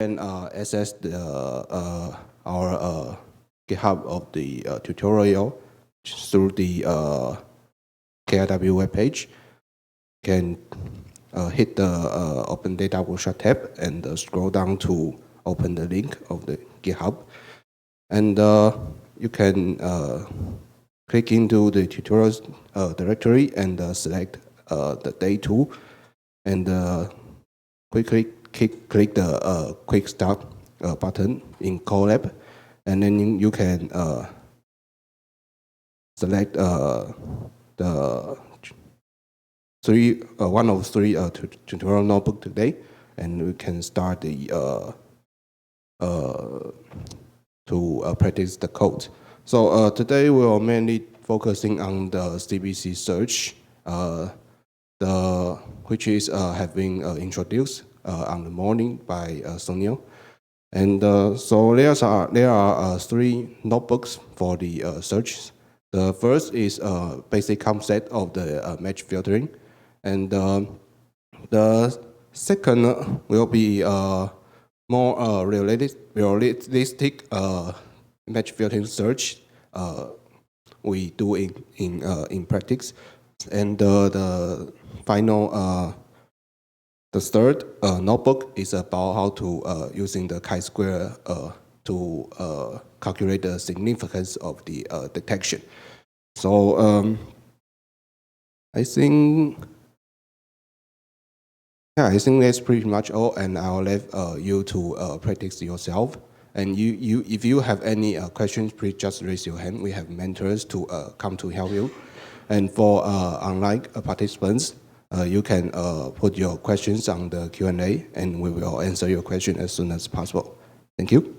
can access our GitHub of the tutorial through the KIW webpage. Can hit the Open Data Workshop tab and scroll down to open the link of the GitHub. And you can click into the tutorials directory and select the day 2 and quickly click the quick start button in Colab, and then you can select the one of three tutorial notebook today, and we can start the to practice the code. So today we are mainly focusing on the CBC search, which is have been introduced on the morning by Sunil. And so there are 3 notebooks for the search. The first is a basic concept of the match filtering, and the second will be more realistic match filtering search we do in practice, and the final the third notebook is about how to using the chi-square to calculate the significance of the detection. So I think that's pretty much all, and I'll let you to practice yourself. And if you have any questions, please just raise your hand. We have mentors to come to help you. And for online participants, you can put your questions on the Q&A, and we will answer your question as soon as possible. Thank you.